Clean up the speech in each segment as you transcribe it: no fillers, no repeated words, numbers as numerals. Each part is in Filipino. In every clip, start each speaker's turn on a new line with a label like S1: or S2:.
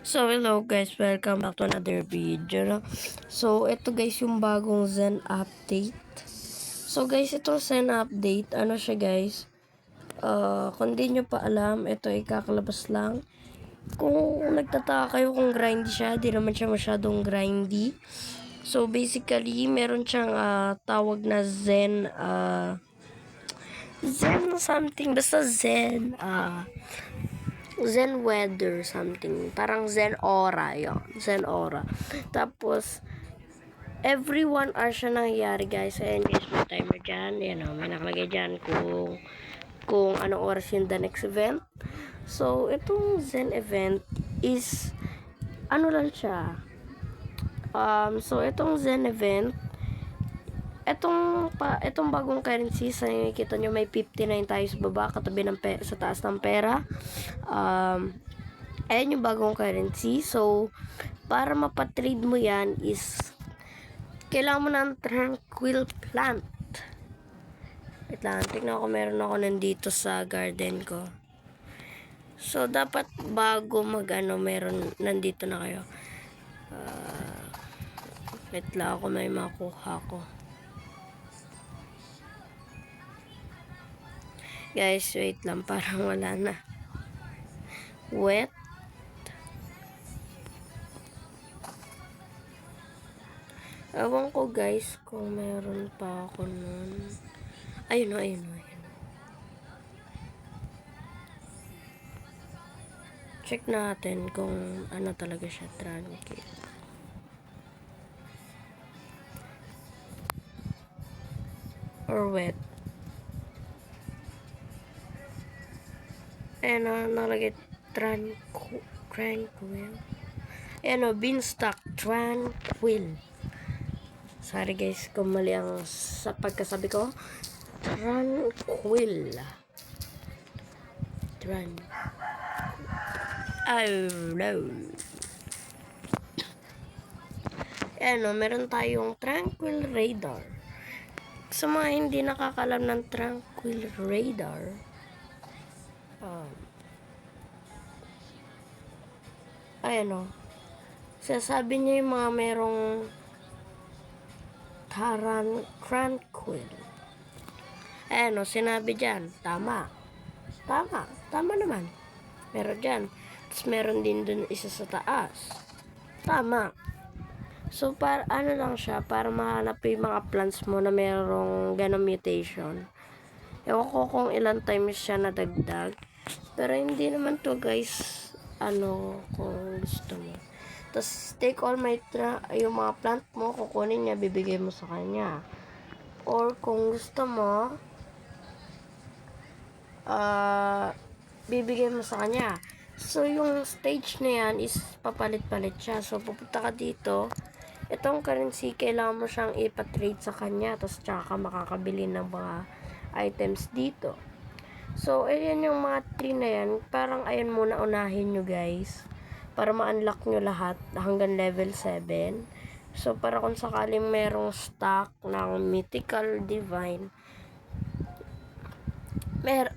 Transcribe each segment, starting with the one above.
S1: So, hello guys, welcome back to another video. No? So, ito guys yung bagong Zen update. So guys, ito Zen update, ano siya guys? Kung di nyo pa alam, ito ay kakalabas lang. Kung nagtataka kayo kung grindy siya, di naman siya masyadong grindy. So, basically, meron siyang tawag na Zen, Zen something, basta Zen, Zen weather something. Parang Zen aura yon, Zen aura. Tapos, every 1 hour siya nangyayari guys. Ayan guys, may timer dyan. Ayan o, may nakalagay dyan kung anong oras yung the next event. So, itong Zen event is, ano lang siya. So, itong Zen event, itong bagong currency, sa nakikita nyo may 59 tayo sa baba, katabi ng sa taas ng pera. Ayan yung bagong currency. So, para mapatrade mo yan is, kailangan mo ng tranquil plant. Wait lang, tignan ko, meron ako nandito sa garden ko. So, dapat bago meron, nandito na kayo. Wait lang ako, may makuha ko. Guys, wait lang, parang wala na. Wet. Ewan ko guys kung meron pa ako nun. Ayun o. Check natin kung ano talaga siya, tranquil. Or wet. Ayan o, nalagay tranquil. Ayan o, beanstalk, tranquil. Sorry guys kung mali ang sa pagkasabi ko. Tranquil. Oh no. Ayan o, meron tayong tranquil radar. Sa mga hindi nakakalam ng tranquil radar, ayan o, sasabi niya yung mga merong tranquil. Ayan o, sinabi dyan, tama naman, meron dyan. Tapos meron din dun isa sa taas, tama. So, ano lang siya, para mahanap yung mga plants mo na merong ganong mutation. Ewan ko kung ilang times siya nadagdag, pero hindi naman to guys, kung gusto mo. Tapos, take all my yung mga plant mo, kukunin niya, bibigay mo sa kanya. Or, kung gusto mo, bibigay mo sa kanya. So, yung stage na yan is papalit-palit siya. So, pupunta ka dito. Itong currency, kailangan mo siyang ipatrade sa kanya. Tapos, tsaka ka makakabili ng mga items dito. So, ayan yung mga 3 na yan. Parang, ayan muna, unahin nyo guys. Para ma-unlock nyo lahat hanggang level 7. So, para kung sakaling merong stock ng Mythical Divine,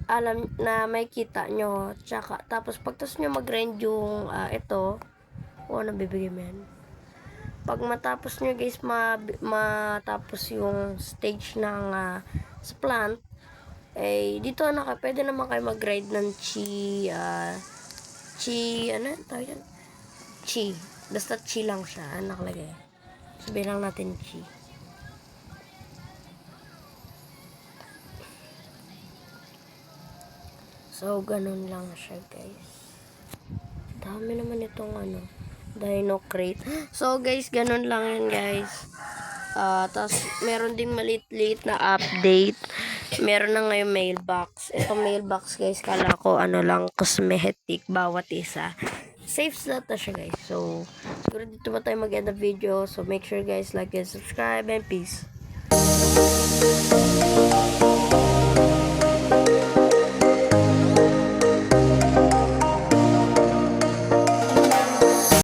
S1: alam na may kita nyo. Tsaka, tapos pagtas nyo mag-grind yung ito, nabibigay mo yan. Pag matapos nyo guys, matapos yung stage ng sa plant, dito pwede naman kayo mag-grind ng chi, ano tawag yan? Chi. Basta chi lang siya, nakalagay. Sabihin lang natin chi. So, ganun lang siya, guys. Dami naman itong Dino Crate. So, guys, ganun lang yan, guys. Tapos, meron ding maliit-liit na update. Meron na ngayon mailbox. Itong mailbox, guys, kala ko, lang, cosmetic, bawat isa. Safe slot na siya, guys. So, siguro dito ba tayo mag-end the video. So, make sure, guys, like and subscribe, and peace.